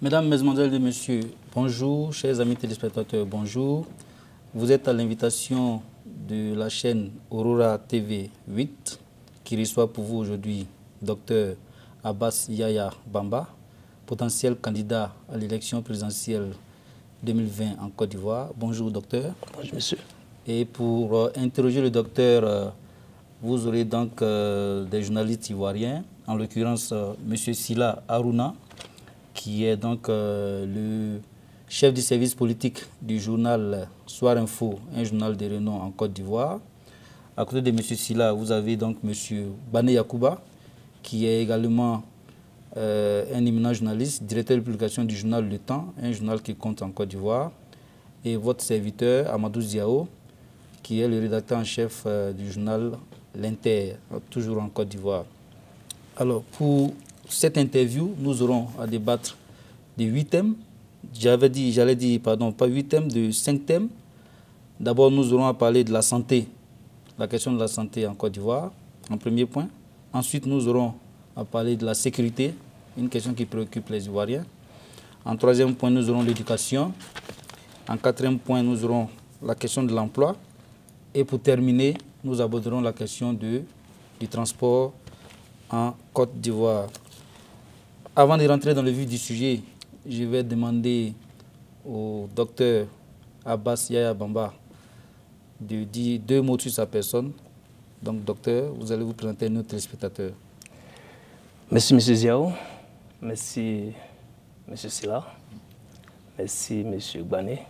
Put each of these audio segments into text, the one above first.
Mesdames, Mesdemoiselles et Messieurs, bonjour. Chers amis téléspectateurs, bonjour. Vous êtes à l'invitation de la chaîne Aurora TV 8 qui reçoit pour vous aujourd'hui Dr Abbas Yaya Bamba, potentiel candidat à l'élection présidentielle 2020 en Côte d'Ivoire. Bonjour docteur. Bonjour monsieur. Et pour interroger le docteur, vous aurez donc des journalistes ivoiriens, en l'occurrence monsieur Sila Harouna, qui est donc le chef du service politique du journal Soir Info, un journal de renom en Côte d'Ivoire. À côté de M. Sila, vous avez donc M. Bané Yakouba, qui est également un éminent journaliste, directeur de publication du journal Le Temps, un journal qui compte en Côte d'Ivoire. Et votre serviteur, Amadou Ziao, qui est le rédacteur en chef du journal L'Inter, toujours en Côte d'Ivoire. Alors, pour cette interview, nous aurons à débattre de 8 thèmes. J'allais dire, pas 8 thèmes, de 5 thèmes. D'abord, nous aurons à parler de la santé, la question de la santé en Côte d'Ivoire, en premier point. Ensuite, nous aurons à parler de la sécurité, une question qui préoccupe les Ivoiriens. En troisième point, nous aurons l'éducation. En quatrième point, nous aurons la question de l'emploi. Et pour terminer, nous aborderons la question du transport en Côte d'Ivoire. Avant de rentrer dans le vif du sujet, je vais demander au docteur Abbas Yaya Bamba de dire 2 mots sur sa personne. Donc, docteur, vous allez vous présenter à nos téléspectateurs. Merci, M. Ziao. Merci, M. Sila. Merci, M. Bané.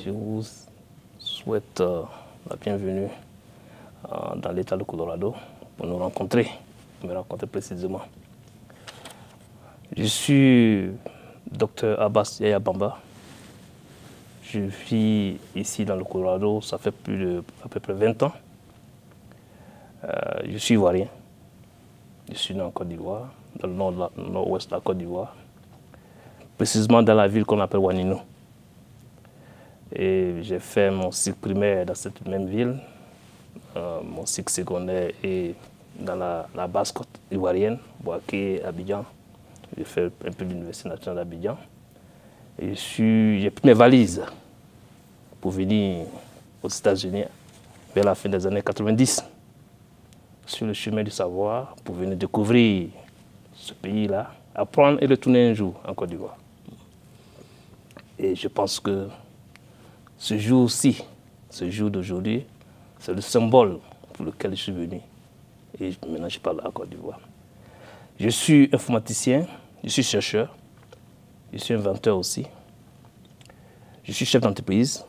Je vous souhaite la bienvenue dans l'État de Colorado pour nous rencontrer, me rencontrer précisément. Je suis Dr Abbas Yaya Bamba. Je vis ici dans le Colorado, ça fait à peu près 20 ans. Je suis ivoirien. Je suis né en Côte d'Ivoire, dans le nord-ouest de la Côte d'Ivoire, précisément dans la ville qu'on appelle Wanino. Et j'ai fait mon cycle primaire dans cette même ville, mon cycle secondaire est dans la basse côte ivoirienne, Boaké, Abidjan. J'ai fait un peu l'Université nationale d'Abidjan. Et j'ai pris mes valises pour venir aux États-Unis vers la fin des années 90, sur le chemin du savoir, pour venir découvrir ce pays-là, apprendre et retourner un jour en Côte d'Ivoire. Et je pense que ce jour-ci, ce jour d'aujourd'hui, c'est le symbole pour lequel je suis venu. Et maintenant, je parle en Côte d'Ivoire. Je suis informaticien, je suis chercheur, je suis inventeur aussi. Je suis chef d'entreprise.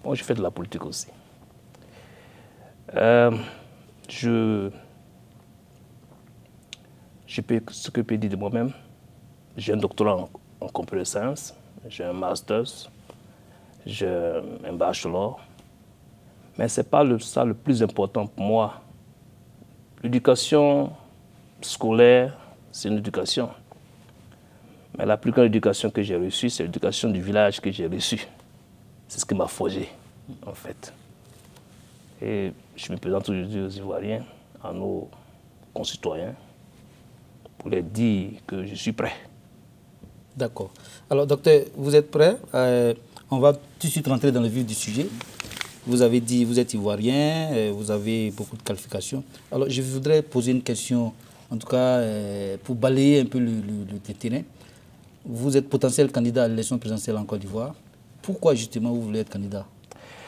Bon, je fais de la politique aussi. Ce que je peux dire de moi-même, j'ai un doctorat en computer science, j'ai un master's, j'ai un bachelor. Mais ce n'est pas ça le plus important pour moi. L'éducation scolaire, c'est une éducation. Mais la plus grande éducation que j'ai reçue, c'est l'éducation du village que j'ai reçue. C'est ce qui m'a forgé, en fait. Et je me présente aujourd'hui aux Ivoiriens, à nos concitoyens, pour leur dire que je suis prêt. D'accord. Alors, docteur, vous êtes prêt? On va tout de suite rentrer dans le vif du sujet. Vous avez dit que vous êtes ivoirien, vous avez beaucoup de qualifications. Alors, je voudrais poser une question, en tout cas, pour balayer un peu le terrain. Vous êtes potentiel candidat à l'élection présidentielle en Côte d'Ivoire. Pourquoi justement vous voulez être candidat?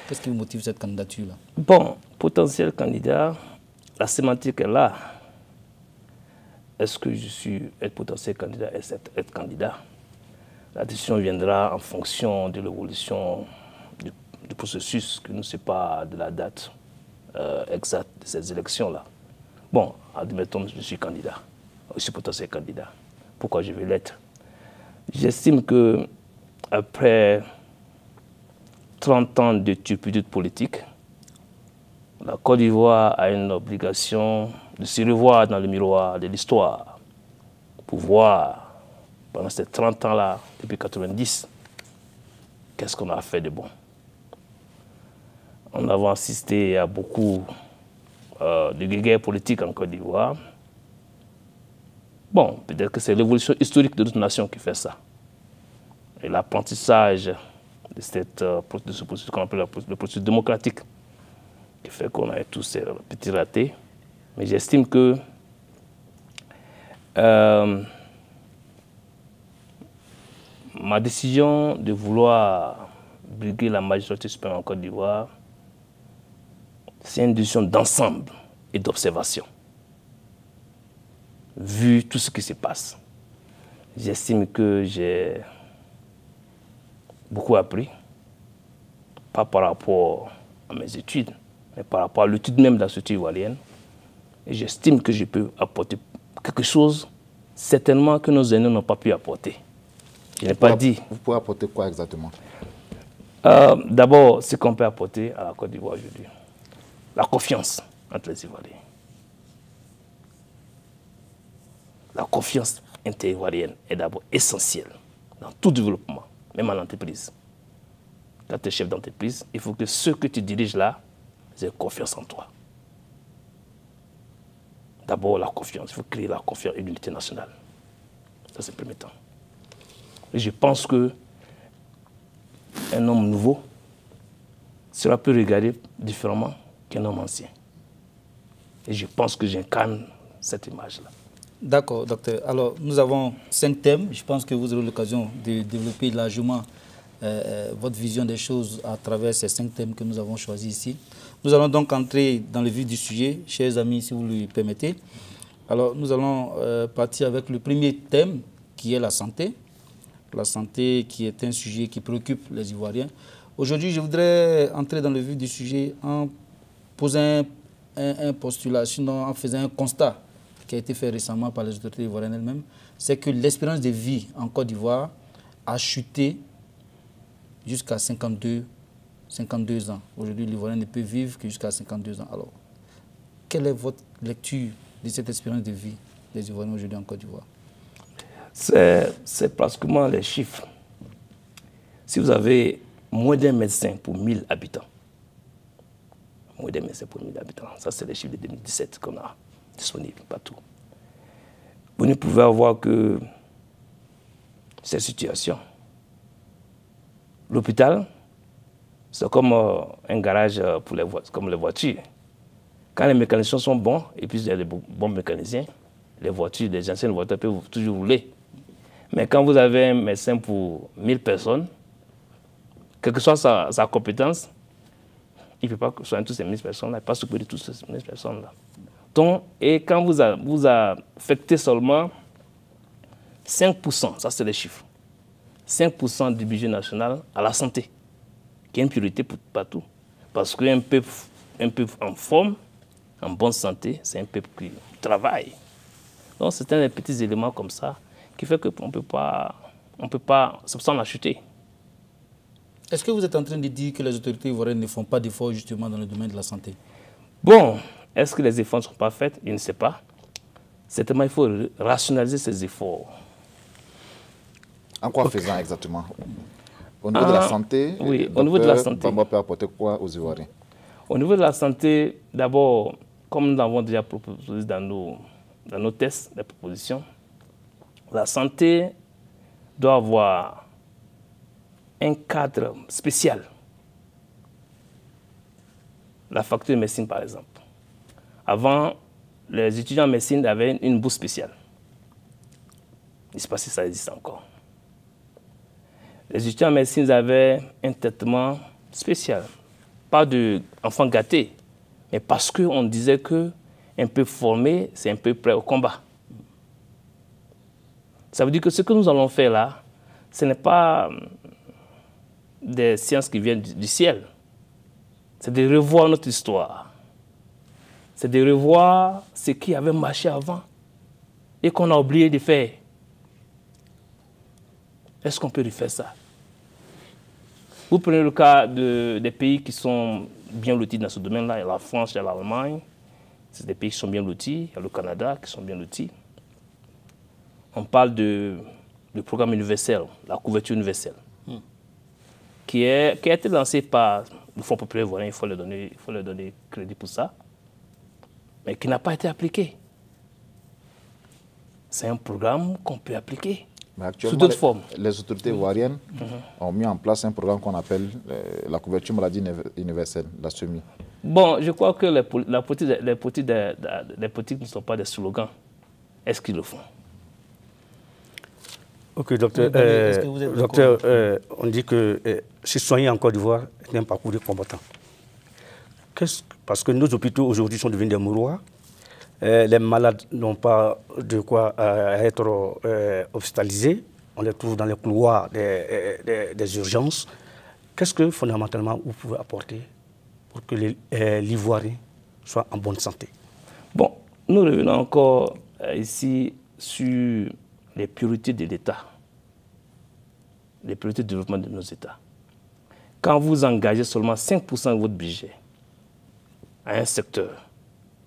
Qu'est-ce qui vous motive cette candidature-là? Bon, potentiel candidat, la sémantique est là. Est-ce que je suis être potentiel candidat et être candidat? La décision viendra en fonction de l'évolution du processus qui ne sait pas de la date exacte de ces élections-là. Bon, admettons que je suis candidat, je suis potentiel candidat. Pourquoi je vais l'être? J'estime que après 30 ans de turpitude politique, la Côte d'Ivoire a une obligation de se revoir dans le miroir de l'histoire pour voir, pendant ces 30 ans-là, depuis 90, qu'est-ce qu'on a fait de bon. On a assisté à beaucoup de guerres politiques en Côte d'Ivoire. Bon, peut-être que c'est l'évolution historique de notre nation qui fait ça. Et l'apprentissage de ce processus qu'on appelle le processus démocratique qui fait qu'on a tous ces petits ratés. Mais j'estime que ma décision de vouloir briguer la magistrature suprême en Côte d'Ivoire, c'est une décision d'ensemble et d'observation. Vu tout ce qui se passe, j'estime que j'ai beaucoup appris, pas par rapport à mes études, mais par rapport à l'étude même de la société ivoirienne. Et j'estime que je peux apporter quelque chose, certainement, que nos aînés n'ont pas pu apporter. Je n'ai pas dit. Vous pouvez apporter quoi exactement? D'abord, ce qu'on peut apporter à la Côte d'Ivoire aujourd'hui, la confiance entre les Ivoiriens. La confiance inter-ivoirienne est d'abord essentielle dans tout développement, même en entreprise. Quand tu es chef d'entreprise, il faut que ceux que tu diriges là aient confiance en toi. D'abord, la confiance. Il faut créer la confiance et l'unité nationale. Ça, c'est le premier temps. Et je pense qu'un homme nouveau sera plus regardé différemment qu'un homme ancien. Et je pense que j'incarne cette image-là. D'accord, docteur. Alors, nous avons 5 thèmes. Je pense que vous aurez l'occasion de développer largement votre vision des choses à travers ces 5 thèmes que nous avons choisis ici. Nous allons donc entrer dans le vif du sujet, chers amis, si vous le permettez. Alors, nous allons partir avec le premier thème, qui est la santé. La santé qui est un sujet qui préoccupe les Ivoiriens. Aujourd'hui, je voudrais entrer dans le vif du sujet en posant un postulat, sinon en faisant un constat qui a été fait récemment par les autorités ivoiriennes elles-mêmes, c'est que l'espérance de vie en Côte d'Ivoire a chuté jusqu'à 52 ans. Aujourd'hui, l'Ivoirien ne peut vivre que jusqu'à 52 ans. Alors, quelle est votre lecture de cette espérance de vie des Ivoiriens aujourd'hui en Côte d'Ivoire? C'est pratiquement les chiffres. Si vous avez moins d'un médecin pour 1000 habitants, moins d'un médecin pour 1000 habitants, ça c'est les chiffres de 2017 qu'on a disponibles partout. Vous ne pouvez avoir que cette situation. L'hôpital, c'est comme un garage pour les voitures, comme les voitures. Quand les mécaniciens sont bons, et puis il y a des bons mécaniciens, les voitures, les anciennes voitures peuvent toujours rouler. Mais quand vous avez un médecin pour 1000 personnes, quelle que soit sa compétence, il ne peut pas soigner toutes ces 1000 personnes-là, il ne peut pas s'occuper de toutes ces 1000 personnes-là. Donc, et quand vous affectez seulement 5%, ça c'est les chiffres, 5% du budget national à la santé, qui est une priorité pour partout. Parce qu'un peuple en forme, en bonne santé, c'est un peuple qui travaille. Donc, c'est un des petits éléments comme ça qui fait qu'on ne peut pas, c'est pour ça qu'on a chuté. Est-ce que vous êtes en train de dire que les autorités ivoiriennes ne font pas d'efforts justement dans le domaine de la santé? Bon, est-ce que les efforts ne sont pas faits? Je ne sais pas. Certainement, il faut rationaliser ces efforts. En quoi faisant exactement? Au niveau de la santé, oui, au niveau de la santé. Bamba peut apporter quoi aux Ivoiriens? Au niveau de la santé, d'abord, comme nous l'avons déjà proposé dans nos tests, les propositions, la santé doit avoir un cadre spécial. La faculté de médecine, par exemple. Avant, les étudiants en médecine avaient une bourse spéciale. Je ne sais pas si ça existe encore. Les étudiants en médecine avaient un traitement spécial. Pas d'enfants gâtés, mais parce qu'on disait qu'un peu formé, c'est un peu prêt au combat. Ça veut dire que ce que nous allons faire là, ce n'est pas des sciences qui viennent du ciel. C'est de revoir notre histoire. C'est de revoir ce qui avait marché avant et qu'on a oublié de faire. Est-ce qu'on peut refaire ça? Vous prenez le cas des pays qui sont bien lotis dans ce domaine-là. Il y a la France, il y a l'Allemagne. C'est des pays qui sont bien lotis. Il y a le Canada qui sont bien lotis. On parle du programme universel, la couverture universelle, qui a été lancé par le Fonds populaire ivoirien, il faut leur donner crédit pour ça, mais qui n'a pas été appliqué. c'est un programme qu'on peut appliquer Mais sous actuellement, d'autres formes. les autorités ivoiriennes ont mis en place un programme qu'on appelle la couverture maladie universelle, la SEMI. Bon, je crois que les politiques ne sont pas des slogans. Est-ce qu'ils le font? Ok, docteur. Est-ce que vous êtes Docteur, on dit que se soigner en Côte d'Ivoire est un parcours de combattant. Parce que nos hôpitaux aujourd'hui sont devenus des mouroirs. Les malades n'ont pas de quoi être hospitalisés. On les trouve dans les couloirs des urgences. Qu'est-ce que fondamentalement vous pouvez apporter pour que l'Ivoirien soit en bonne santé? Bon, nous revenons encore ici sur les priorités de l'État, les priorités de développement de nos États. Quand vous engagez seulement 5% de votre budget à un secteur,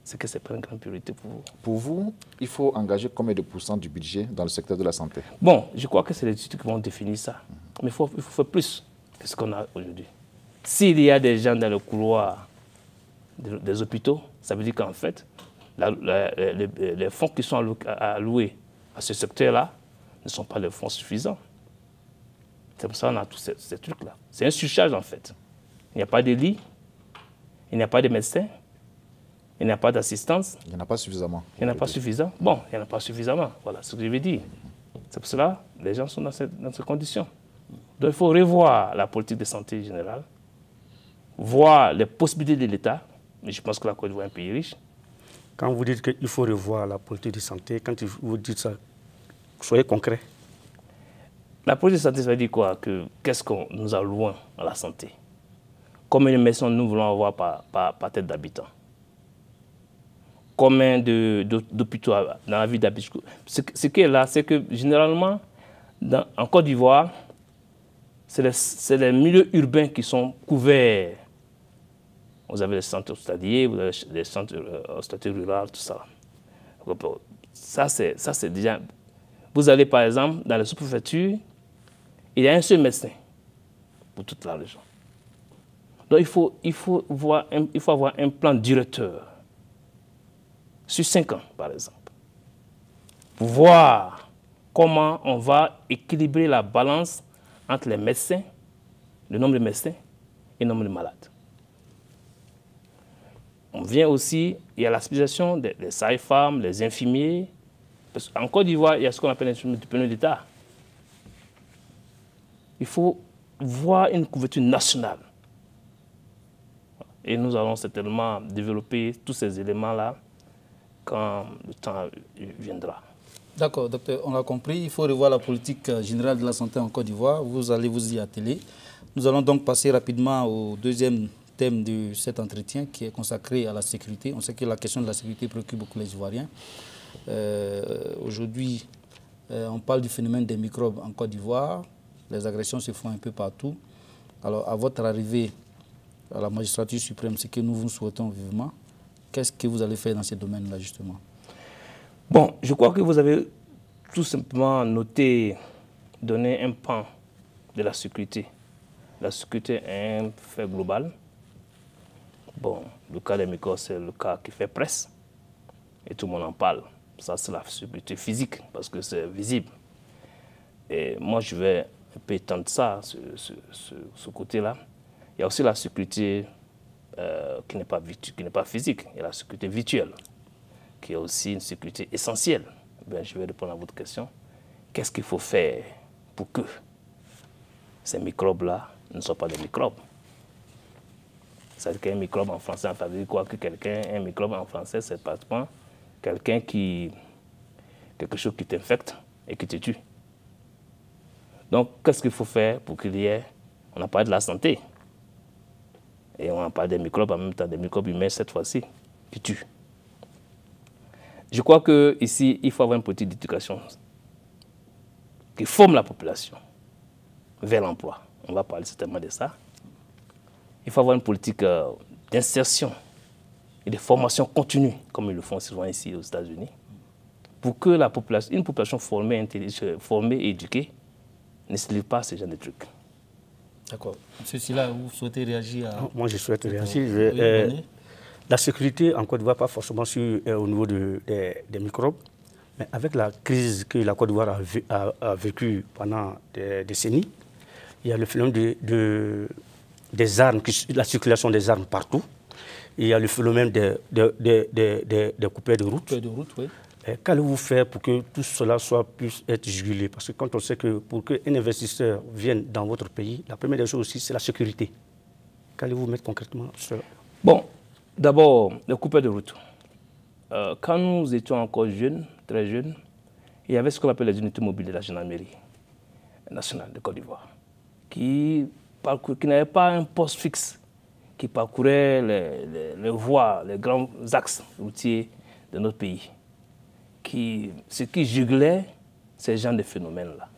c'est que ce n'est pas une grande priorité pour vous. Pour vous, il faut engager combien de pourcents du budget dans le secteur de la santé? Bon, je crois que c'est les études qui vont définir ça. Mais il faut faire plus que ce qu'on a aujourd'hui. S'il y a des gens dans le couloir des hôpitaux, ça veut dire qu'en fait, les fonds qui sont alloués à ce secteur-là ne sont pas les fonds suffisants. C'est pour ça qu'on a tous ces trucs-là. C'est un surcharge, en fait. Il n'y a pas de lit, il n'y a pas de médecins, il n'y a pas d'assistance. Il n'y en a pas suffisamment. Il n'y en a pas suffisamment. Bon, il n'y en a pas suffisamment. Voilà ce que je veux dire. C'est pour cela que les gens sont dans ces conditions. Donc il faut revoir la politique de santé générale, voir les possibilités de l'État. Mais je pense que la Côte d'Ivoire est un pays riche. Quand vous dites qu'il faut revoir la politique de santé, quand vous dites ça, soyez concret. La politique de santé, ça veut dire quoi? Qu'est-ce que nous allouons à la santé? Combien de médecins nous voulons avoir par tête d'habitant? Combien d'hôpitaux dans la ville d'habitant? Ce qui est là, c'est que généralement, en Côte d'Ivoire, c'est les milieux urbains qui sont couverts. Vous avez les centres hospitaliers, vous avez les centres hospitaliers ruraux, tout ça. Ça, c'est déjà... Vous allez, par exemple, dans les sous-préfectures, il y a un seul médecin pour toute la région. Donc, il faut avoir un plan directeur sur 5 ans, par exemple, pour voir comment on va équilibrer la balance entre les médecins, le nombre de médecins et le nombre de malades. On vient aussi, il y a la spécialisation des sages-femmes, les infirmiers. Parce qu'en Côte d'Ivoire, il y a ce qu'on appelle un diplôme d'État. Il faut voir une couverture nationale. Et nous allons certainement développer tous ces éléments-là quand le temps viendra. D'accord, docteur, on l'a compris. Il faut revoir la politique générale de la santé en Côte d'Ivoire. Vous allez vous y atteler. Nous allons donc passer rapidement au deuxième thème de cet entretien qui est consacré à la sécurité. On sait que la question de la sécurité préoccupe beaucoup les Ivoiriens. Aujourd'hui, on parle du phénomène des microbes en Côte d'Ivoire. Les agressions se font un peu partout. Alors, à votre arrivée à la magistrature suprême, ce que nous vous souhaitons vivement, qu'est-ce que vous allez faire dans ces domaines-là, justement? Bon, je crois que vous avez tout simplement noté, donné un pan de la sécurité. La sécurité est un fait global. Bon, le cas des microbes, c'est le cas qui fait presse. Et tout le monde en parle. Ça, c'est la sécurité physique, parce que c'est visible. Et moi, je vais un peu étendre ça, ce côté-là. Il y a aussi la sécurité qui n'est pas physique. Il y a la sécurité virtuelle, qui est aussi une sécurité essentielle. Bien, je vais répondre à votre question. Qu'est-ce qu'il faut faire pour que ces microbes-là ne soient pas des microbes? C'est-à-dire qu'un microbe en français, ça veut dire quoi? Un microbe en français, c'est pratiquement quelque chose qui t'infecte et qui te tue. Donc, qu'est-ce qu'il faut faire pour qu'il y ait... On a parlé de la santé. Et on a parlé des microbes en même temps, des microbes humains cette fois-ci, qui tuent. Je crois qu'ici, il faut avoir une politique d'éducation qui forme la population vers l'emploi. On va parler certainement de ça. Il faut avoir une politique d'insertion et de formation continue, comme ils le font souvent ici aux États-Unis, pour que une population formée et éduquée ne se livre pas à ce genre de trucs. D'accord. Monsieur Silla, vous souhaitez réagir à... Moi, je souhaite réagir. La sécurité en Côte d'Ivoire, pas forcément au niveau des microbes, Mais avec la crise que la Côte d'Ivoire a vécue pendant des décennies, il y a le phénomène des armes, la circulation des armes partout. Il y a le phénomène des coupeurs de route. Oui. Qu'allez-vous faire pour que tout cela puisse être jugulé? Parce que quand on sait que pour qu'un investisseur vienne dans votre pays, la première des choses aussi, c'est la sécurité. Qu'allez-vous mettre concrètement sur cela? Bon, d'abord, les coupeurs de route. Quand nous étions encore jeunes, très jeunes, il y avait ce qu'on appelle les unités mobiles de la gendarmerie nationale de Côte d'Ivoire, qui n'avaient pas un poste fixe, qui parcouraient les voies, les grands axes routiers de notre pays. Ce qui juglait ces genres de phénomènes-là.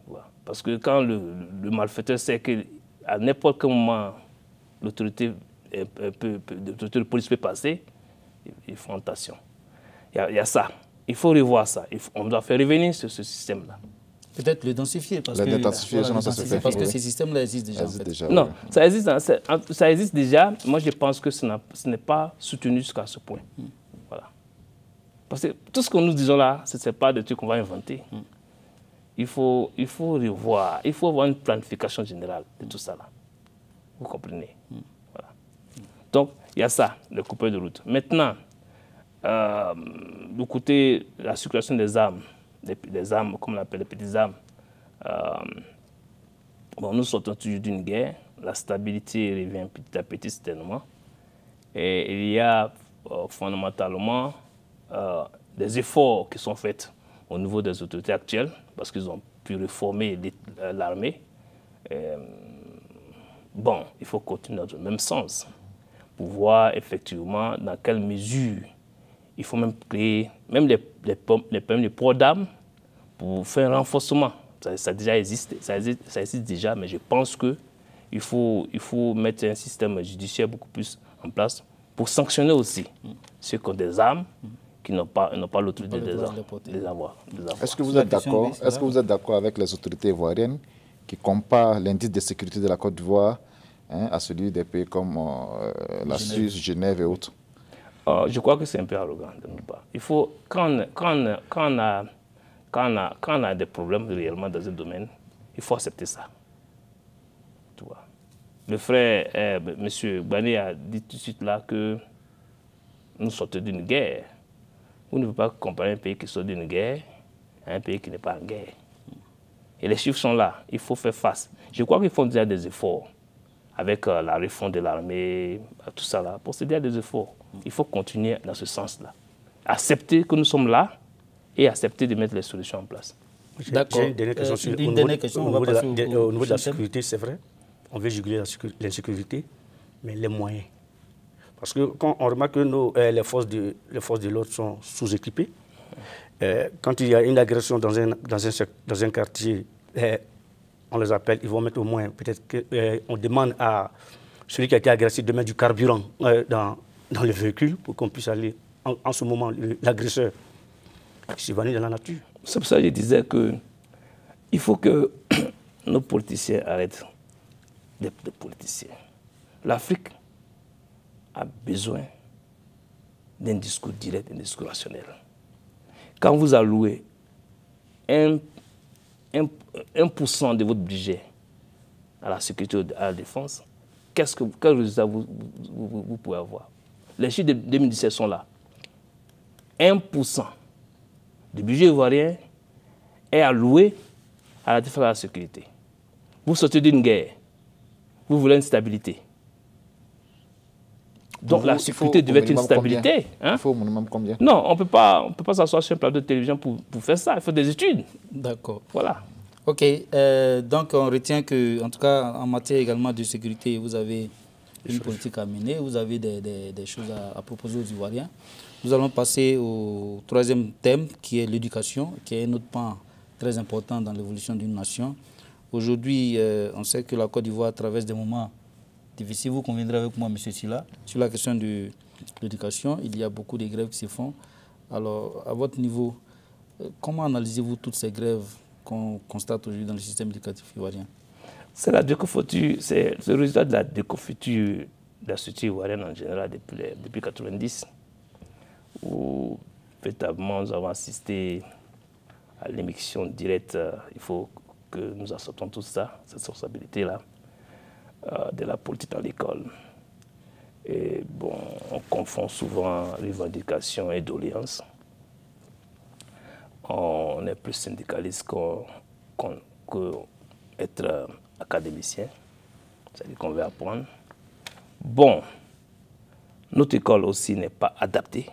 Voilà. Parce que quand le malfaiteur sait qu'à n'importe quel moment, l'autorité de police peut passer, ils font attention. Il y a ça. Il faut revoir ça. On doit faire revenir ce système-là. Peut-être le densifier, parce que ces systèmes-là existent déjà. Non, ça existe déjà. Moi, je pense que ce n'est pas soutenu jusqu'à ce point. Voilà. Parce que tout ce que nous disons là, ce n'est pas des trucs qu'on va inventer. Il faut revoir, il faut avoir une planification générale de tout ça là. Vous comprenez? Voilà. Donc, il y a ça, le coupeur de route. Maintenant, du côté de la circulation des armes, des armes, comme on appelle les petites armes, bon, nous sortons toujours d'une guerre, la stabilité revient petit à petit certainement, et il y a fondamentalement des efforts qui sont faits au niveau des autorités actuelles, parce qu'ils ont pu réformer l'armée. Bon, il faut continuer dans le même sens, pour voir effectivement dans quelle mesure il faut même créer, même les ports d'armes, pour faire un renforcement. Ça existe déjà, mais je pense qu'il faut mettre un système judiciaire beaucoup plus en place pour sanctionner aussi ceux qui ont des armes, qui n'ont pas l'autorité de les avoir. Est-ce que vous êtes d'accord avec les autorités ivoiriennes qui comparent l'indice de sécurité de la Côte d'Ivoire à celui des pays comme la Suisse, Genève et autres? Je crois que c'est un peu arrogant de notre part. Il faut, quand on a des problèmes réellement dans un domaine, il faut accepter ça. Tu vois. Le frère, M. Gbani a dit tout de suite là que nous sortons d'une guerre. Vous ne pouvez pas comparer un pays qui sort d'une guerre à un pays qui n'est pas en guerre. Et les chiffres sont là, il faut faire face. Je crois qu'ils font déjà des efforts avec la réforme de l'armée, tout ça là, pour se dire des efforts. Il faut continuer dans ce sens-là. Accepter que nous sommes là et accepter de mettre les solutions en place. D'accord. J'ai une dernière question. Au niveau de la sécurité, c'est vrai, on veut juguler l'insécurité, mais les moyens. Parce que quand on remarque que les forces de l'ordre sont sous-équipées, quand il y a une agression dans un quartier, on les appelle, ils vont mettre au moins, peut-être qu'on demande à celui qui a été agressé de mettre du carburant dans le véhicule pour qu'on puisse aller, en ce moment, l'agresseur s'évanouit dans la nature. C'est pour ça que je disais qu'il faut que nos politiciens arrêtent d'être des politiciens. L'Afrique a besoin d'un discours direct, d'un discours rationnel. Quand vous allouez 1% de votre budget à la sécurité et à la défense, quel résultat vous pouvez avoir? Les chiffres de 2017 sont là. 1% du budget ivoirien est alloué à la défense et à la sécurité. Vous sortez d'une guerre, vous voulez une stabilité. Donc la sécurité devait être une stabilité. Il faut au minimum combien? Non, on ne peut pas s'asseoir sur un plateau de télévision pour faire ça. Il faut des études. D'accord. Voilà. Ok. Donc on retient que, en tout cas, en matière également de sécurité, vous avez une politique à mener, vous avez des choses à proposer aux Ivoiriens. Nous allons passer au troisième thème, qui est l'éducation, qui est un autre pan très important dans l'évolution d'une nation. Aujourd'hui, on sait que la Côte d'Ivoire traverse des moments difficiles. Vous conviendrez avec moi, M. Silla, sur la question de l'éducation. Il y a beaucoup de grèves qui se font. Alors, à votre niveau, comment analysez-vous toutes ces grèves qu'on constate aujourd'hui dans le système éducatif ivoirien? C'est la déconfiture, c'est le résultat de la déconfiture de la société ivoirienne en général depuis 1990, où véritablement, nous avons assisté à l'émission directe. Il faut que nous acceptons tout ça, cette responsabilité-là, de la politique dans l'école. Et bon, on confond souvent revendication et doléances. On est plus syndicaliste qu'être académicien. C'est-à-dire qu'on veut apprendre. Bon, notre école aussi n'est pas adaptée.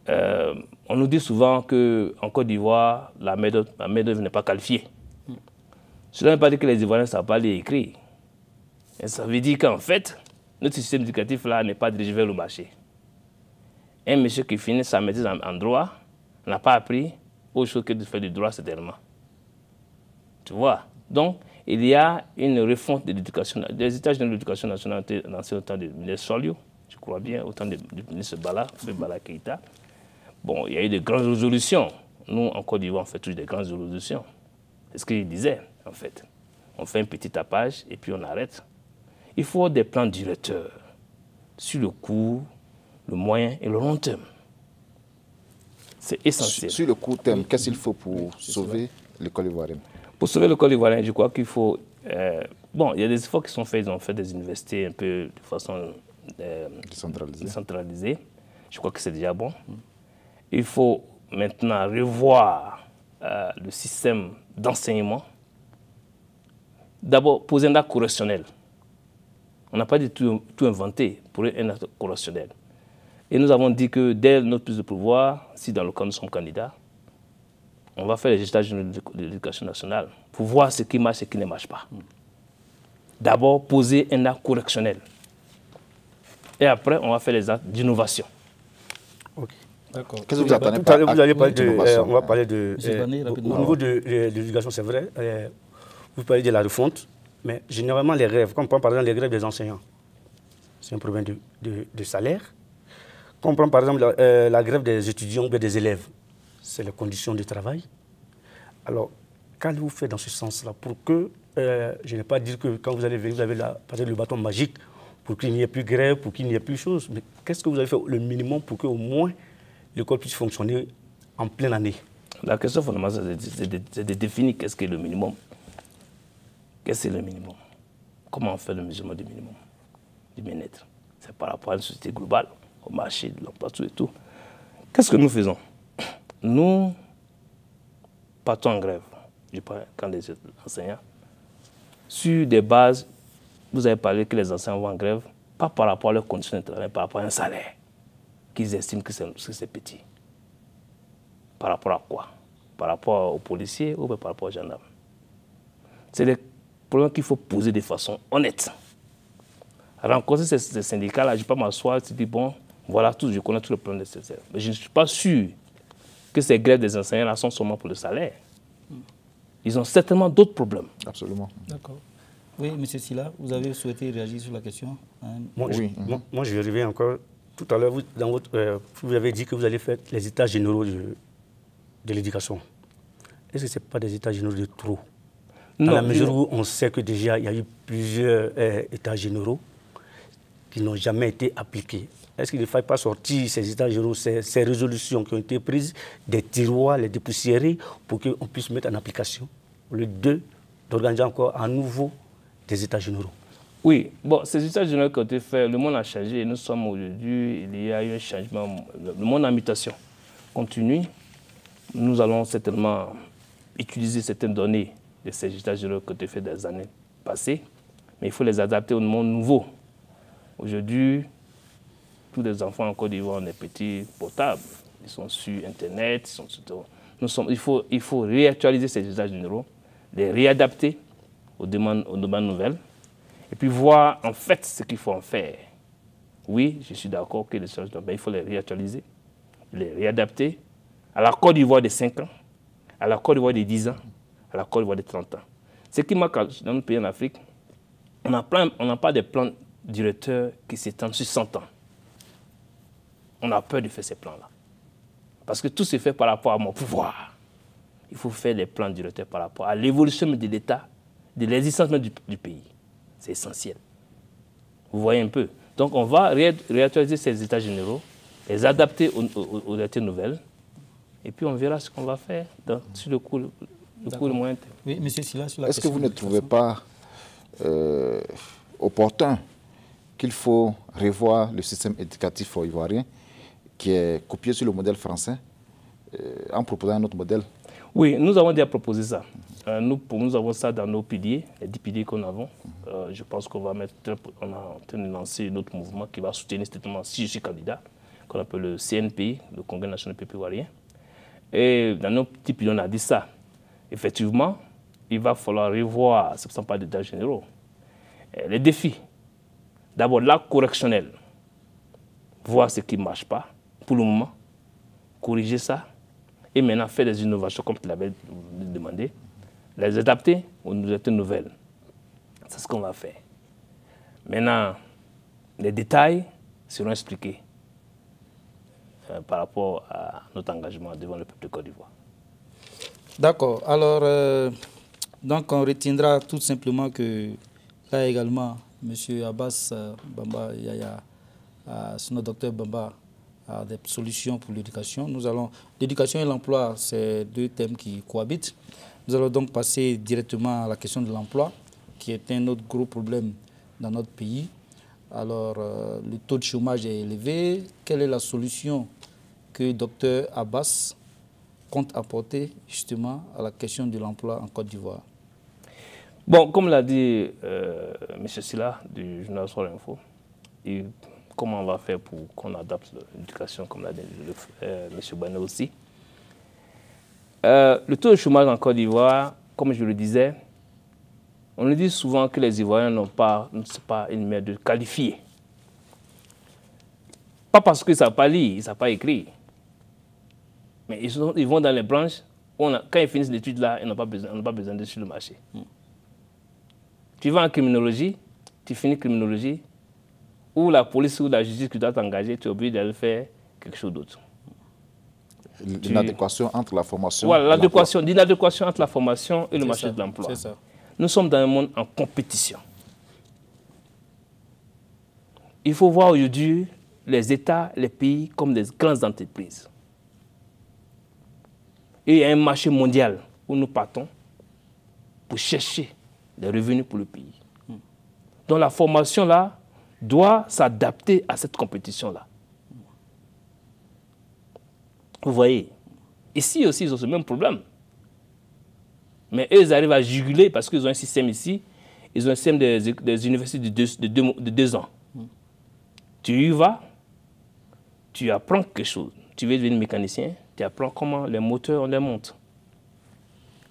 On nous dit souvent qu'en Côte d'Ivoire, la main-d'œuvre n'est pas qualifiée. Cela ne veut pas dire que les Ivoiriens ne savent pas lire et écrire. Et ça veut dire qu'en fait, notre système éducatif là n'est pas dirigé vers le marché. Un monsieur qui finit sa maîtrise en droit n'a pas appris autre chose que de faire du droit certainement. Tu vois? Donc, il y a une refonte de l'éducation. Les états généraux de l'éducation nationale ont été lancés au temps du ministre Soliou, je crois bien, au temps du ministre Bala Keïta. Bon, il y a eu de grandes résolutions. Nous, en Côte d'Ivoire, on fait toujours des grandes résolutions. C'est ce qu'il disait, en fait. On fait un petit tapage et puis on arrête. Il faut des plans directeurs sur le court, le moyen et le long terme. C'est essentiel. Sur le court terme, qu'est-ce qu'il faut pour sauver l'école ivoirienne? Pour sauver l'école ivoirienne, je crois qu'il faut... bon, il y a des efforts qui sont faits. Ils ont fait des universités un peu de façon décentralisée. Je crois que c'est déjà bon. Il faut maintenant revoir le système d'enseignement. D'abord, poser un acte correctionnel. On n'a pas du tout inventé pour un acte correctionnel. Et nous avons dit que dès notre prise de pouvoir, si dans le cas nous sommes candidats, on va faire les résultats de l'éducation nationale pour voir ce qui marche et ce qui ne marche pas. D'abord, poser un acte correctionnel. Et après, on va faire les actes d'innovation. Ok. D'accord. Qu'est-ce que vous attendez par vous allez parler on va parler de... au niveau de l'éducation, c'est vrai, vous parlez de la refonte, mais généralement les grèves, comme on prend par exemple les grèves des enseignants, c'est un problème de salaire. Quand on prend par exemple la grève des étudiants ou des élèves, c'est les conditions de travail. Alors, qu'allez-vous faire dans ce sens-là pour que, je n'ai pas dire que quand vous allez venir, vous avez peut-être le bâton magique pour qu'il n'y ait plus grève, pour qu'il n'y ait plus de choses, mais qu'est-ce que vous allez faire le minimum pour qu'au moins l'école puisse fonctionner en pleine année? La question fondamentale, c'est de définir qu'est-ce qu'est le minimum. Qu'est-ce que c'est le minimum? Comment on fait le mesurement du minimum, du bien-être? C'est par rapport à une société globale, au marché, de l'emploi, tout et tout. Qu'est-ce que nous faisons? Nous partons en grève, je parle quand des enseignants, sur des bases, vous avez parlé que les enseignants vont en grève, pas par rapport à leurs conditions de travail, mais par rapport à un salaire qu'ils estiment que c'est petit. Par rapport à quoi? Par rapport aux policiers ou par rapport aux gendarmes? C'est des problèmes qu'il faut poser de façon honnête. Rencontrer ces syndicats-là, je ne peux pas m'asseoir et dire, bon, voilà tout, je connais tout le problème nécessaire. Mais je ne suis pas sûr que ces grèves des enseignants-là sont seulement pour le salaire. Ils ont certainement d'autres problèmes. Absolument. D'accord. Oui, M. Silla, vous avez souhaité réagir sur la question? Moi, je reviens encore. Tout à l'heure, vous avez dit que vous allez faire les états généraux de l'éducation. Est-ce que ce n'est pas des états généraux de trop? Dans la mesure où on sait que déjà, il y a eu plusieurs états généraux qui n'ont jamais été appliqués. Est-ce qu'il ne faille pas sortir ces états généraux, ces résolutions qui ont été prises, des tiroirs, les dépoussiérer, pour qu'on puisse mettre en application, au lieu d'organiser encore à nouveau des états généraux? Oui, bon, ces états généraux qui ont été faits, le monde a changé. Nous sommes aujourd'hui, il y a eu un changement. Le monde en mutation continue. Nous allons certainement utiliser certaines données de ces états généraux qui ont été faits des années passées, mais il faut les adapter au monde nouveau. Aujourd'hui, tous les enfants en Côte d'Ivoire ont des petits portables. Ils sont sur Internet. Il faut réactualiser ces usages généraux, les réadapter aux demandes nouvelles, et puis voir en fait ce qu'il faut en faire. Oui, je suis d'accord que les choses, il faut les réactualiser, les réadapter à la Côte d'Ivoire de 5 ans, à la Côte d'Ivoire de 10 ans, à la Côte d'Ivoire de 30 ans. Ce qui manque dans notre pays en Afrique, on n'a pas de plans directeurs qui s'étendent sur 100 ans. On a peur de faire ces plans-là. Parce que tout se fait par rapport à mon pouvoir. Il faut faire des plans directeurs par rapport à l'évolution de l'État, de l'existence même du pays. C'est essentiel. Vous voyez un peu. Donc on va réactualiser ces états généraux les adapter aux réalités nouvelles. Et puis on verra ce qu'on va faire sur le court moyen terme. Oui, M. Sylla, sur la Est-ce que vous ne trouvez pas opportun qu'il faut revoir le système éducatif ivoirien qui est copié sur le modèle français en proposant un autre modèle? Oui, nous avons déjà proposé ça. Nous avons ça dans nos piliers, les 10 piliers qu'on a. Je pense qu'on va mettre, on est en train de lancer un autre mouvement qui va soutenir strictement, si je suis candidat, qu'on appelle le CNPI, le Congrès national du peuple ivoirien. Et dans nos petits piliers, on a dit ça. Effectivement, il va falloir revoir, ce ne sont pas des états généraux, les défis. D'abord, l'acte correctionnel, voir ce qui ne marche pas, pour le moment, corriger ça, et maintenant faire des innovations, comme tu l'avais demandé, les adapter aux réalités nouvelles. C'est ce qu'on va faire. Maintenant, les détails seront expliqués par rapport à notre engagement devant le peuple de Côte d'Ivoire. D'accord. Alors, donc on retiendra tout simplement que là également, M. Abbas Bamba Yaya, sinon Dr Bamba, a des solutions pour l'éducation. L'éducation et l'emploi, c'est deux thèmes qui cohabitent. Nous allons donc passer directement à la question de l'emploi, qui est un autre gros problème dans notre pays. Alors, le taux de chômage est élevé. Quelle est la solution que Dr Abbas compte apporter justement à la question de l'emploi en Côte d'Ivoire? Bon, comme l'a dit M. Sylla du journal Soir Info, comment on va faire pour qu'on adapte l'éducation, comme l'a dit M. Banet aussi. Le taux de chômage en Côte d'Ivoire, comme je le disais, on nous dit souvent que les Ivoiriens ne sont pas une manière de qualifier. Pas parce qu'ils ne savent pas lire, ils ne savent pas écrire. Mais ils vont dans les branches, quand ils finissent l'étude là, ils n'ont pas besoin d'être sur le marché. Tu vas en criminologie, tu finis criminologie, ou la police ou la justice qui doit t'engager, tu es obligé d'aller faire quelque chose d'autre. L'inadéquation entre la formation et l'emploi. L'inadéquation entre la formation et le marché de l'emploi. Nous sommes dans un monde en compétition. Il faut voir aujourd'hui les États, les pays comme des grandes entreprises. Et il y a un marché mondial où nous partons pour chercher des revenus pour le pays. Donc la formation là doit s'adapter à cette compétition-là. Vous voyez, ici aussi, ils ont ce même problème. Mais eux, ils arrivent à juguler parce qu'ils ont un système ici. Ils ont un système des universités de 2 ans. Tu y vas, tu apprends quelque chose. Tu veux devenir mécanicien, tu apprends comment les moteurs, on les monte.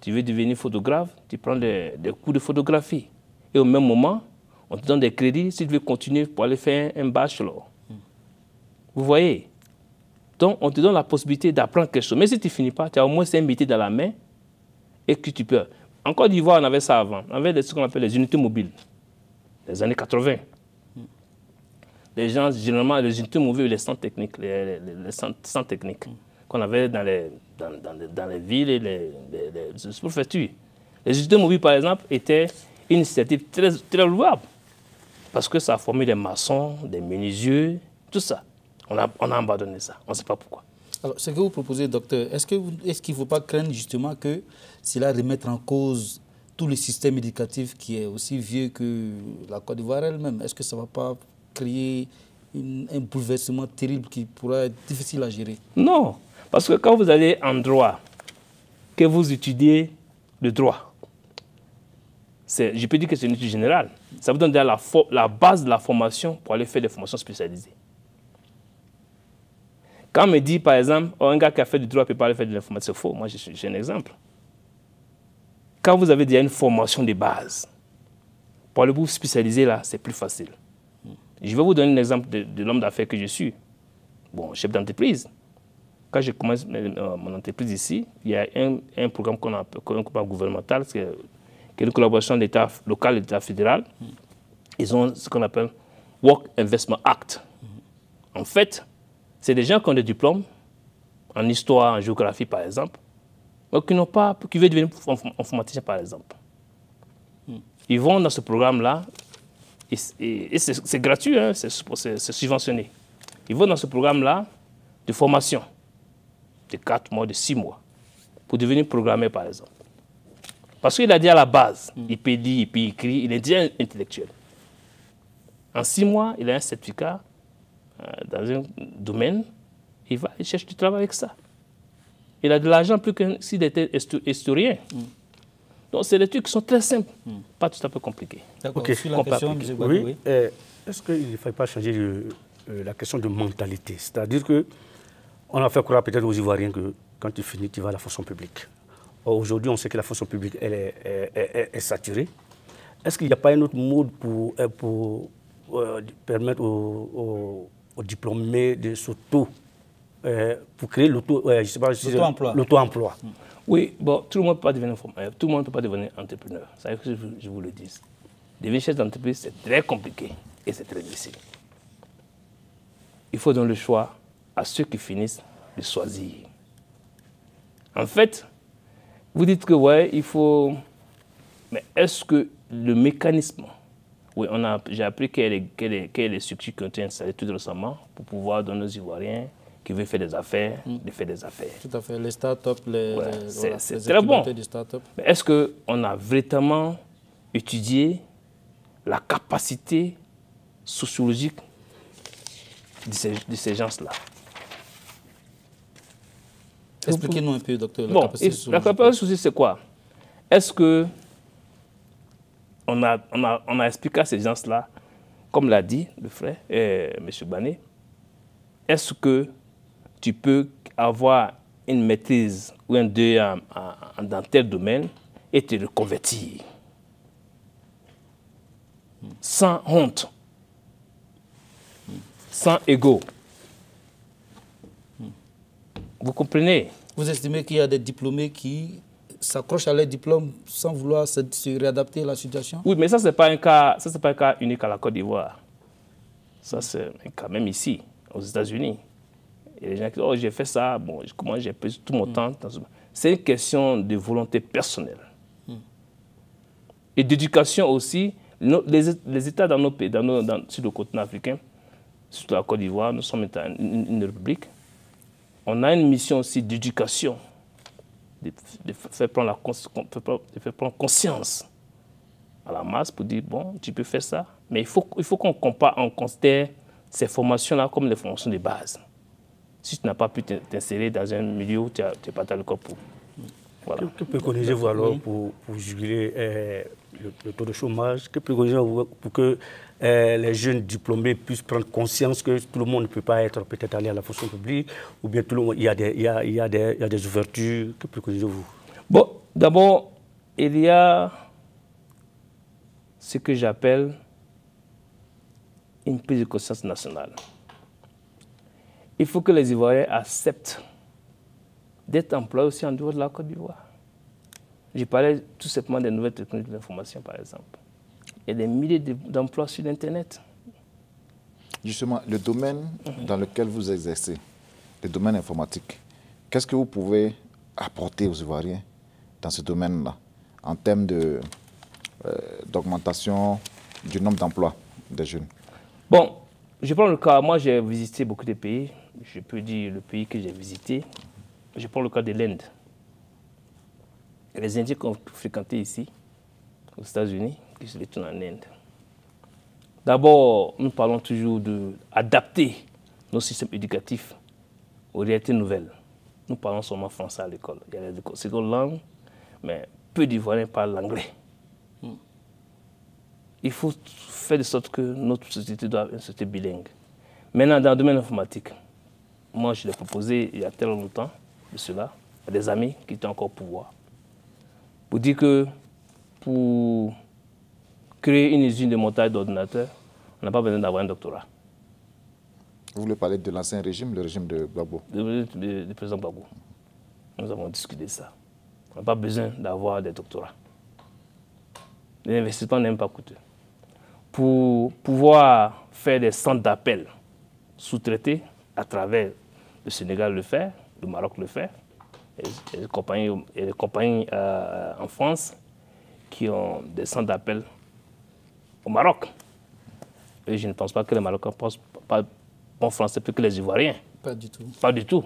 Tu veux devenir photographe, tu prends des cours de photographie. Et au même moment, on te donne des crédits si tu veux continuer pour aller faire un bachelor. Vous voyez? Donc, on te donne la possibilité d'apprendre quelque chose. Mais si tu ne finis pas, tu as au moins un métier dans la main et que tu peux. En Côte d'Ivoire, on avait ça avant. On avait ce qu'on appelle les unités mobiles, les années 80. Les gens, généralement, les unités mobiles, les centres techniques, les centres techniques qu'on avait dans les villes et les préfectures. Les unités mobiles, par exemple, étaient une initiative très, très louable parce que ça a formé des maçons, des menuisiers, tout ça. On a abandonné ça. On ne sait pas pourquoi. Alors, ce que vous proposez, docteur, est-ce qu'il ne faut pas craindre justement que cela remette en cause tout le système éducatif qui est aussi vieux que la Côte d'Ivoire elle-même? Est-ce que ça ne va pas créer un bouleversement terrible qui pourra être difficile à gérer? Non, parce que quand vous allez en droit, que vous étudiez le droit, je peux dire que c'est une étude générale. Ça vous donne déjà la base de la formation pour aller faire des formations spécialisées. Quand on me dit, par exemple, un gars qui a fait du droit ne peut pas aller faire de l'informatique, c'est faux. Moi, j'ai un exemple. Quand vous avez déjà une formation de base, pour aller vous spécialiser là, c'est plus facile. Je vais vous donner un exemple de l'homme d'affaires que je suis. Bon, chef d'entreprise. Quand je commence mon entreprise ici, il y a un programme qu'on appelle un programme gouvernemental, qui est une collaboration de l'État local et de l'État fédéral. Ils ont ce qu'on appelle Work Investment Act. En fait, c'est des gens qui ont des diplômes en histoire, en géographie par exemple, mais qui veulent devenir informaticiens par exemple. Ils vont dans ce programme-là, et c'est gratuit, hein, c'est subventionné. Ils vont dans ce programme-là, de formation de 4 mois, de 6 mois, pour devenir programmeur, par exemple. Parce qu'il a dit à la base, il peut lire, il peut écrire, il est déjà intellectuel. En 6 mois, il a un certificat dans un domaine, il va chercher du travail avec ça. Il a de l'argent plus que s'il était historien. Donc, c'est des trucs qui sont très simples, pas tout à fait compliqués. D'accord, sur la question, M. Gbagbo, oui. Est-ce qu'il ne faille pas changer la question de mentalité? C'est-à-dire qu'on a fait croire peut-être aux Ivoiriens que quand tu finis, tu vas à la fonction publique. Aujourd'hui, on sait que la fonction publique elle est saturée. Est-ce qu'il n'y a pas un autre mode pour permettre aux diplômés de s'auto, pour créer l'auto-emploi? Oui, bon, tout le monde ne peut pas devenir tout le monde ne peut pas devenir entrepreneur. Ça veut dire que je vous le dis. Devenir chef d'entreprise, c'est très compliqué et c'est très difficile. Il faut donner le choix à ceux qui finissent de choisir. En fait, vous dites que ouais, il faut. Mais est-ce que le mécanisme, oui, j'ai appris quelles sont les structures qui ont été installées tout récemment pour pouvoir donner aux Ivoiriens qui veulent faire des affaires, de faire des affaires. Tout à fait, les start-up, les très bon. Des start-up. Mais est-ce qu'on a véritablement étudié la capacité sociologique de ces gens-là? Expliquez-nous un peu, docteur, la capacité sociologique, c'est quoi? Est-ce que on a expliqué à ces gens-là, comme l'a dit le frère, M. Bané, est-ce que tu peux avoir une maîtrise ou un DEA dans tel domaine et te reconvertir sans honte, sans ego? Vous comprenez? Vous estimez qu'il y a des diplômés qui s'accrochent à leur diplôme sans vouloir se réadapter à la situation? Oui, mais ça, ce n'est pas un cas unique à la Côte d'Ivoire. Ça, c'est un cas même ici, aux États-Unis. Il y a des gens qui disent, oh, j'ai fait ça, bon, comment j'ai pris tout mon temps. C'est une question de volonté personnelle. Et d'éducation aussi. Les États dans nos pays, sur le continent africain, surtout la Côte d'Ivoire, nous sommes une république. On a une mission aussi d'éducation, de faire prendre conscience à la masse pour dire, bon, tu peux faire ça, mais il faut qu'on considère ces formations-là comme les formations de base. Si tu n'as pas pu t'insérer dans un milieu où tu n'es pas dans le corps pour... Voilà. Que préconisez-vous alors pour juguler le taux de chômage? Que préconisez-vous pour que les jeunes diplômés puissent prendre conscience que tout le monde ne peut pas être peut-être allé à la fonction publique, ou bien tout le monde, il y a des ouvertures? Que préconisez-vous? Bon, d'abord, il y a ce que j'appelle une prise de conscience nationale. Il faut que les Ivoiriens acceptent d'être employés aussi en dehors de la Côte d'Ivoire. Je parlais tout simplement des nouvelles technologies de l'information, par exemple. Il y a des milliers d'emplois sur Internet. Justement, le domaine dans lequel vous exercez, le domaine informatique, qu'est-ce que vous pouvez apporter aux Ivoiriens dans ce domaine-là, en termes d'augmentation du nombre d'emplois des jeunes? Bon, je prends le cas, moi j'ai visité beaucoup de pays, je peux dire le pays que j'ai visité. Je prends le cas de l'Inde. Les Indiens qui ont fréquenté ici, aux États-Unis, qui se retournent en Inde. D'abord, nous parlons toujours d'adapter nos systèmes éducatifs aux réalités nouvelles. Nous parlons seulement français à l'école. Il y a les secondes langues, mais peu d'Ivoiriens parlent l'anglais. Il faut faire de sorte que notre société doit être une société bilingue. Maintenant, dans le domaine informatique, moi je l'ai proposé il y a tellement longtemps de cela, à des amis qui étaient encore au pouvoir, pour dire que pour créer une usine de montage d'ordinateurs, on n'a pas besoin d'avoir un doctorat. Vous voulez parler de l'ancien régime, le régime de Gbagbo? Du président Gbagbo. Nous avons discuté de ça. On n'a pas besoin d'avoir des doctorats. L'investissement n'est même pas coûteux. Pour pouvoir faire des centres d'appel sous-traités à travers le Sénégal le fait, le Maroc le fait, et les compagnies en France qui ont des centres d'appel au Maroc. Et je ne pense pas que les Marocains pensent pas bon français plus que les Ivoiriens. Pas du tout. Pas du tout.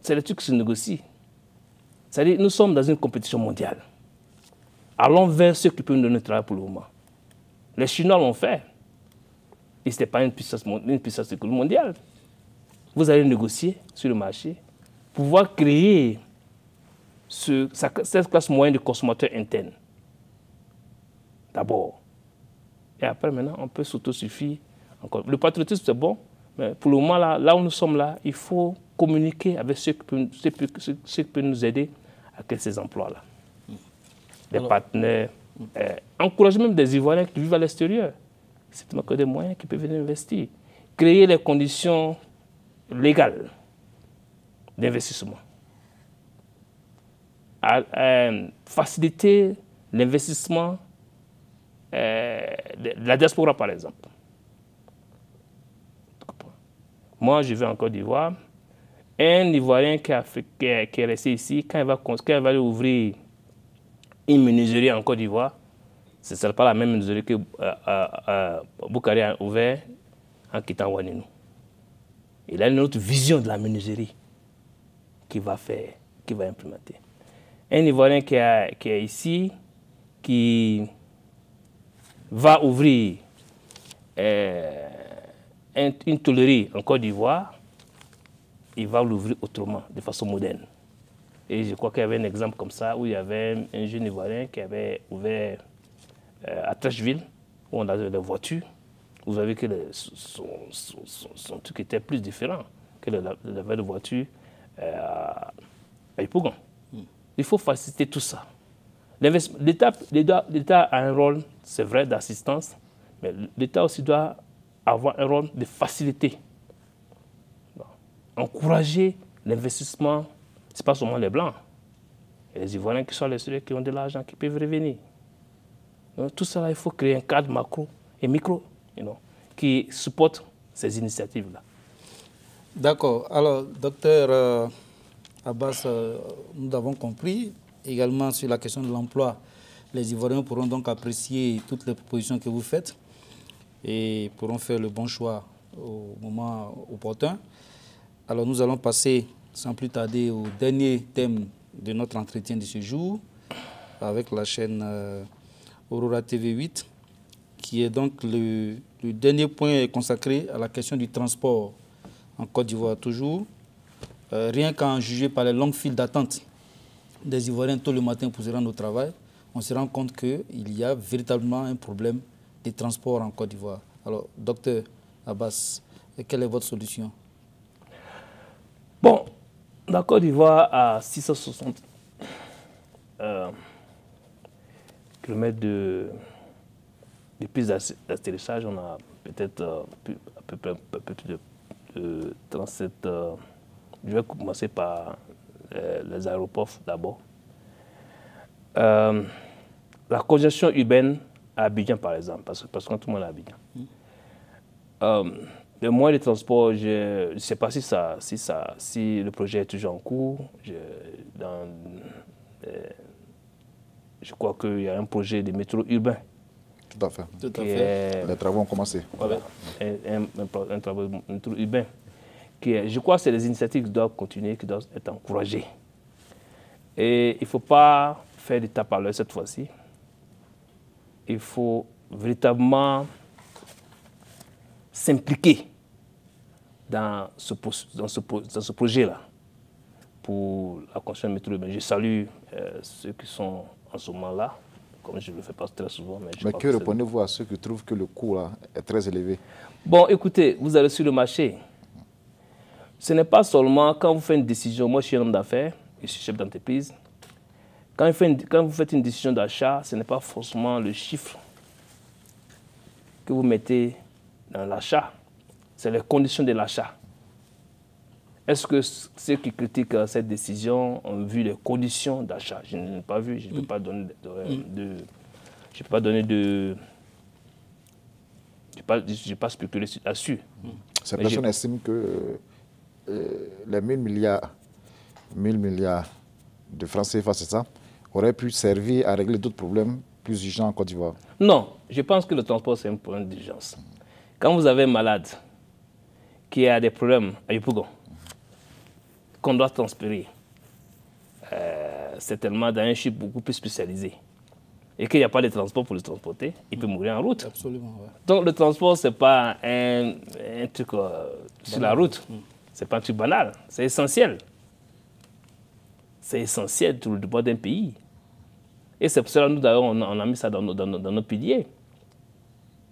C'est le truc qui se négocie. C'est-à-dire nous sommes dans une compétition mondiale. Allons vers ceux qui peuvent nous donner le travail pour le moment. Les Chinois l'ont fait. Et ce n'est pas une puissance mondiale. Vous allez négocier sur le marché, pouvoir créer cette classe moyenne de consommateurs internes. D'abord. Et après, maintenant, on peut s'autosuffire encore. Le patriotisme, c'est bon, mais pour le moment, là où nous sommes là, il faut communiquer avec ceux qui peuvent nous aider à créer ces emplois-là. Des partenaires. Encourager même des Ivoiriens qui vivent à l'extérieur. C'est que des moyens qui peuvent venir investir. Créer les conditions légales d'investissement. Faciliter l'investissement de la diaspora, par exemple. Moi, je vais en Côte d'Ivoire. Un Ivoirien qui est resté ici, quand il va ouvrir une menuiserie en Côte d'Ivoire, ce ne sera pas la même menuiserie que Boukari a ouvert en quittant Ouadénou. Il a une autre vision de la menuiserie qu'il va implémenter. Un Ivoirien qui est ici, qui va ouvrir une tôlerie en Côte d'Ivoire, il va l'ouvrir autrement, de façon moderne. Et je crois qu'il y avait un exemple comme ça, où il y avait un jeune Ivoirien qui avait ouvert à Trècheville, où on avait des voitures. Vous avez que son truc était plus différent que la voiture à Yopougon. Il faut faciliter tout ça. L'État a un rôle, c'est vrai, d'assistance, mais l'État aussi doit avoir un rôle de faciliter. Encourager l'investissement, ce n'est pas seulement les Blancs. Et les Ivoiriens qui sont à l'extérieur, qui ont de l'argent, qui peuvent revenir. Donc, tout ça, il faut créer un cadre macro et micro qui supporte ces initiatives-là. D'accord. Alors, docteur Abbas, nous avons compris également sur la question de l'emploi. Les Ivoiriens pourront donc apprécier toutes les propositions que vous faites et pourront faire le bon choix au moment opportun. Alors, nous allons passer sans plus tarder au dernier thème de notre entretien de ce jour avec la chaîne Aurora TV 8, qui est donc le dernier point consacré à la question du transport en Côte d'Ivoire toujours. Rien qu'à en juger par les longues files d'attente des Ivoiriens tôt le matin pour se rendre au travail, on se rend compte qu'il y a véritablement un problème de transport en Côte d'Ivoire. Alors, docteur Abbas, quelle est votre solution? Bon, la Côte d'Ivoire a 660 km de pistes d'atterrissage. On a peut-être un peu plus de 37. Je vais commencer par les aéroports d'abord. La congestion urbaine à Abidjan, par exemple, parce que tout le monde est à Abidjan. Le moyen de transport, je ne sais pas si le projet est toujours en cours. Je crois qu'il y a un projet de métro urbain. Tout à fait. Les travaux ont commencé. Voilà, un travail de métro urbain. Je crois que c'est des initiatives qui doivent continuer, qui doivent être encouragées. Et il ne faut pas faire des tapes à l'œil cette fois-ci. Il faut véritablement s'impliquer dans ce projet-là pour la construction de métro urbain. Je salue ceux qui sont en ce moment-là, comme je ne le fais pas très souvent. Mais que répondez-vous à ceux qui trouvent que le coût là, est très élevé? Bon, écoutez, vous allez sur le marché. Ce n'est pas seulement quand vous faites une décision, moi je suis un homme d'affaires, je suis chef d'entreprise, quand vous faites une décision d'achat, ce n'est pas forcément le chiffre que vous mettez dans l'achat, c'est les conditions de l'achat. Est-ce que ceux qui critiquent cette décision ont vu les conditions d'achat? Je ne l'ai pas vu, je ne peux pas donner je peux pas donner de... Je n'ai pas spéculé là-dessus. Ces personnes estiment que les 1000 milliards de francs CFA, c'est ça, auraient pu servir à régler d'autres problèmes plus urgents en Côte d'Ivoire. Non, je pense que le transport, c'est un problème d'urgence. Quand vous avez un malade qu'il y a des problèmes à Yopougon, qu'on doit transférer certainement dans un chip beaucoup plus spécialisé, et qu'il n'y a pas de transport pour le transporter, il peut mourir en route. Absolument, ouais. Donc le transport, ce n'est pas un truc sur la route, ce n'est pas un truc banal, c'est essentiel. C'est essentiel pour le développement d'un pays. Et c'est pour cela que nous, d'ailleurs, on a mis ça dans nos piliers.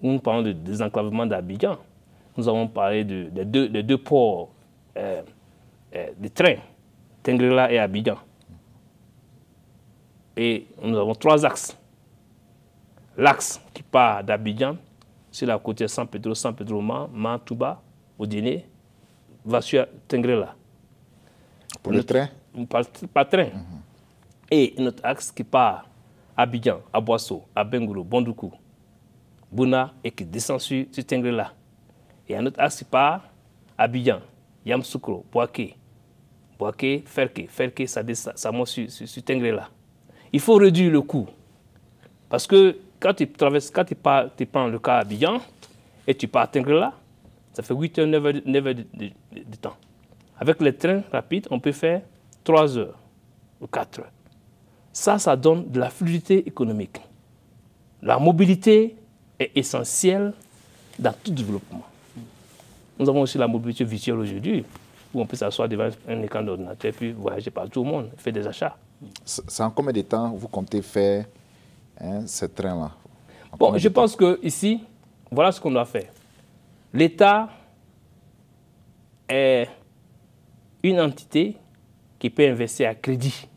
Nous parlons de désenclavement d'Abidjan. Nous avons parlé des deux ports de train, Tengrela et Abidjan. Et nous avons 3 axes. L'axe qui part d'Abidjan, sur la côte San Pedro, Touba, Odiné, va sur Tengrela. Pour le train? Par train. Et notre axe qui part Abidjan, Aboasso, Abengourou, Bondoukou, Bouna, et qui descend sur Tengrela. Et un autre axe qui part Abidjan, Yamsoukro, Boaké, Ferké, ça monte sur Tengrela. Il faut réduire le coût. Parce que quand tu prends le cas Abidjan et tu pars à Tengrela, ça fait 8 heures, 9 heures de temps. Avec les trains rapides, on peut faire 3 heures ou 4 heures. Ça donne de la fluidité économique. La mobilité est essentielle dans tout développement. Nous avons aussi la mobilité virtuelle aujourd'hui, où on peut s'asseoir devant un écran d'ordinateur puis voyager par tout le monde, faire des achats. C'est en combien de temps vous comptez faire ce train-là? Bon, je pense qu'ici, voilà ce qu'on doit faire. L'État est une entité qui peut investir à crédit.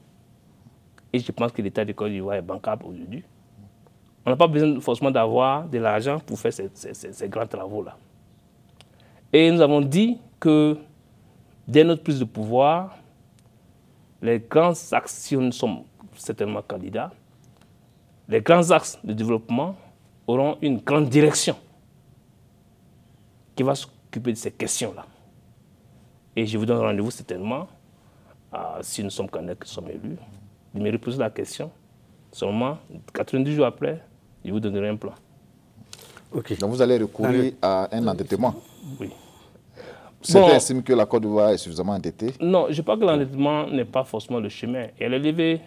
Et je pense que l'État de Côte d'Ivoire est bancable aujourd'hui. On n'a pas besoin forcément d'avoir de l'argent pour faire ces grands travaux-là. Et nous avons dit que dès notre prise de pouvoir, les grands axes, si nous sommes certainement candidats, les grands axes de développement auront une grande direction qui va s'occuper de ces questions-là. Et je vous donne rendez-vous certainement, si nous sommes candidats, que nous sommes élus, de me reposer la question. Seulement, 90 jours après, je vous donnerai un plan. Okay. Donc vous allez recourir à un endettement? Oui. Certains estiment que la Côte d'Ivoire est suffisamment endettée? Non, je pense que l'endettement n'est pas forcément le chemin. Il y a le levé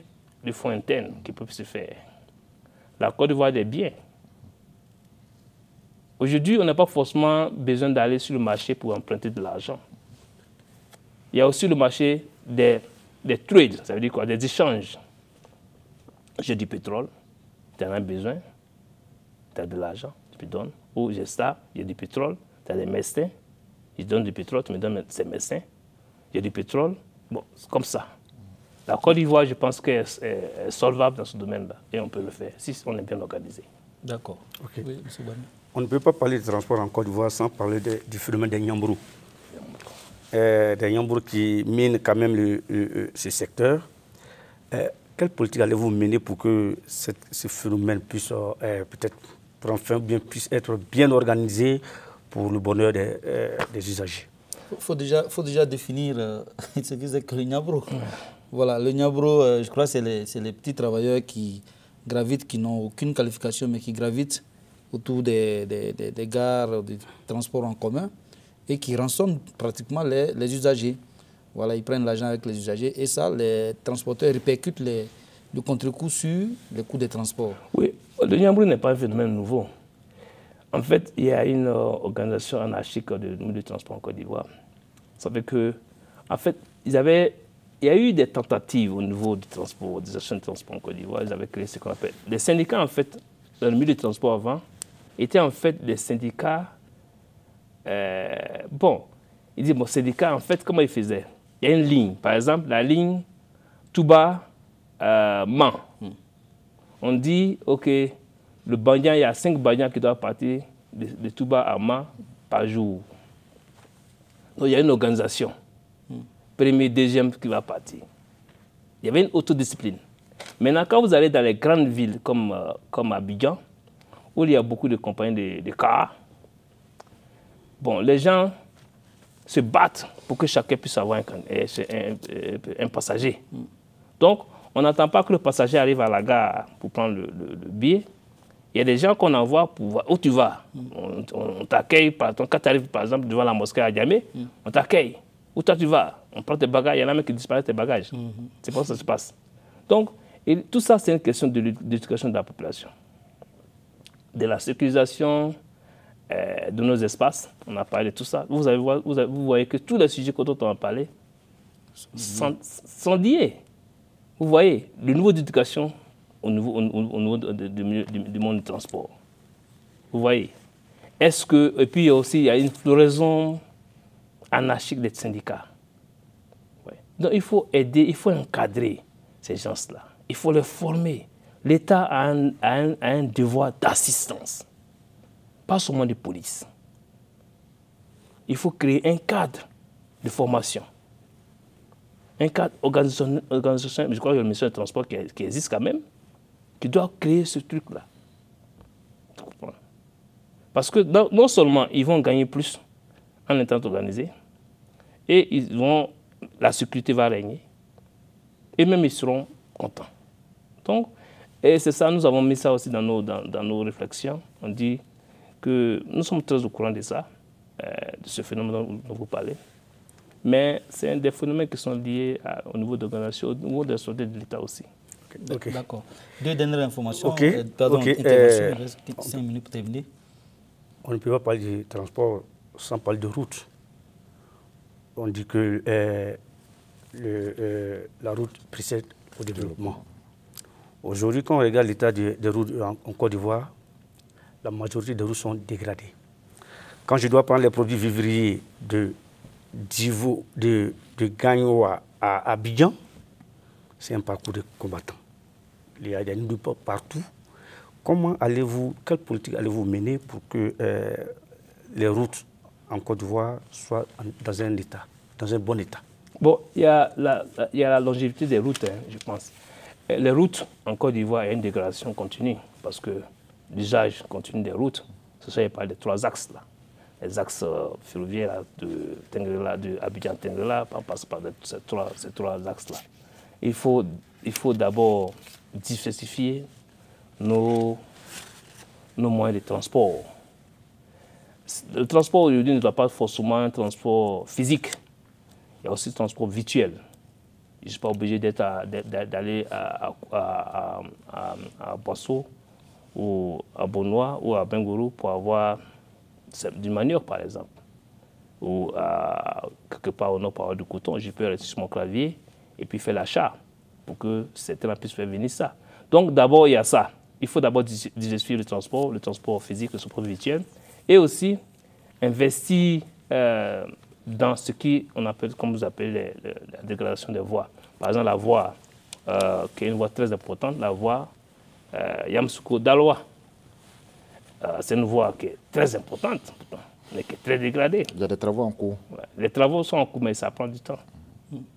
de fonds internes qui peuvent se faire. La Côte d'Ivoire a des biens. Aujourd'hui, on n'a pas forcément besoin d'aller sur le marché pour emprunter de l'argent. Il y a aussi le marché des trades, ça veut dire quoi? Des échanges. J'ai du pétrole, tu en as besoin, tu as de l'argent, tu me donnes. Ou j'ai ça, j'ai du pétrole, tu as des messins, je te donne du pétrole, tu me donnes ces messins. J'ai du pétrole, bon, c'est comme ça. La Côte d'Ivoire, je pense qu'elle est solvable dans ce domaine-là, et on peut le faire, si on est bien organisé. D'accord. Okay. Oui, M. Bani. On ne peut pas parler de transport en Côte d'Ivoire sans parler du phénomène des Nyambrou. Des Nyambrou qui minent quand même ce secteur. Quelle politique allez-vous mener pour que ce phénomène puisse peut-être prendre fin, puisse être bien organisé pour le bonheur des usagers? Il faut déjà définir ce que c'est que le Nyambrou. Voilà, le Nyambrou, je crois que c'est les petits travailleurs qui gravitent, qui n'ont aucune qualification, mais qui gravitent autour des gares, des transports en commun, et qui rançonnent pratiquement les usagers. Voilà, ils prennent l'argent avec les usagers, et ça, les transporteurs répercutent le contre-coup sur les coûts des transports. Oui, le Nyambrou n'est pas un phénomène nouveau. En fait, il y a une organisation anarchique de transport en Côte d'Ivoire. Ça fait que, en fait, il y a eu des tentatives au niveau du transport, des actions de transport en Côte d'Ivoire. Ils avaient créé ce qu'on appelle les syndicats, en fait, dans le milieu du transport avant, étaient en fait des syndicats. Ils disent, syndicats, en fait, comment ils faisaient? Il y a une ligne, par exemple, la ligne Touba-Man. On dit, OK, le Bandian, il y a 5 Bandians qui doivent partir de Touba à Man par jour. Donc, il y a une organisation. Premier, deuxième qui va partir. Il y avait une autodiscipline. Maintenant, quand vous allez dans les grandes villes comme Abidjan, où il y a beaucoup de compagnies de cars, bon, les gens se battent pour que chacun puisse avoir un passager. Donc, on n'attend pas que le passager arrive à la gare pour prendre le billet. Il y a des gens qu'on envoie pour voir où tu vas. On t'accueille, quand tu arrives par exemple devant la mosquée à Djamé, on t'accueille. Où toi tu vas? On prend tes bagages, il y en a même qui disparaissent tes bagages. C'est pas ça que ça se passe. Donc, tout ça, c'est une question d'éducation de la population. De la sécurisation de nos espaces, on a parlé de tout ça. Vous voyez que tous les sujets dont on a parlé sont liés. Vous voyez, le niveau d'éducation au niveau du monde du transport. Vous voyez. Est-ce que, et puis aussi, il y a une floraison anarchique des syndicats. Ouais. Donc il faut aider, il faut encadrer ces gens-là. Il faut les former. L'État a un devoir d'assistance, pas seulement de police. Il faut créer un cadre de formation. Un cadre organisationnel, je crois que le ministère du Transport qui existe quand même, qui doit créer ce truc-là. Parce que non seulement ils vont gagner plus en étant organisés, et la sécurité va régner, et même ils seront contents. Donc, et c'est ça, nous avons mis ça aussi dans nos réflexions. On dit que nous sommes très au courant de ça, de ce phénomène dont vous parlez. Mais c'est un des phénomènes qui sont liés au niveau de l'organisation, au niveau de la société de l'État aussi. Okay. D'accord. Deux dernières informations. Intervention, il reste 5 minutes pour terminer. On ne peut pas parler de transport sans parler de route. On dit que la route précède au développement. Aujourd'hui, quand on regarde l'état des routes en Côte d'Ivoire, la majorité des routes sont dégradées. Quand je dois prendre les produits vivriers de Gagno à Abidjan, c'est un parcours de combattants. Il y a des nids partout. Quelle politique allez-vous mener pour que les routes en Côte d'Ivoire soient dans un bon état? Bon, il y a la longévité des routes, je pense. Les routes en Côte d'Ivoire, il y a une dégradation continue parce que l'usage continu des routes, ce sont par les 3 axes là. Les axes ferroviaires de Abidjan-Tengrela, on passe par ces trois axes-là. Il faut d'abord diversifier nos moyens de transport. Le transport aujourd'hui ne doit pas forcément un transport physique. Il y a aussi le transport virtuel. Je ne suis pas obligé d'aller à Boisseau ou à Bonois ou à Bengourou pour avoir du manioc, par exemple. Ou quelque part au nord, pour avoir du coton, je peux rester sur mon clavier et puis faire l'achat pour que certains puissent faire venir ça. Donc d'abord, il y a ça. Il faut d'abord diversifier le transport physique, le transport virtuel, et aussi investir dans ce qu'on appelle, comme vous appelez, la dégradation des voies. Par exemple, la voie, qui est une voie très importante, la voie Yamoussoukro-Daloa. C'est une voie qui est très importante, mais qui est très dégradée. Il y a des travaux en cours. Ouais. Les travaux sont en cours, mais ça prend du temps.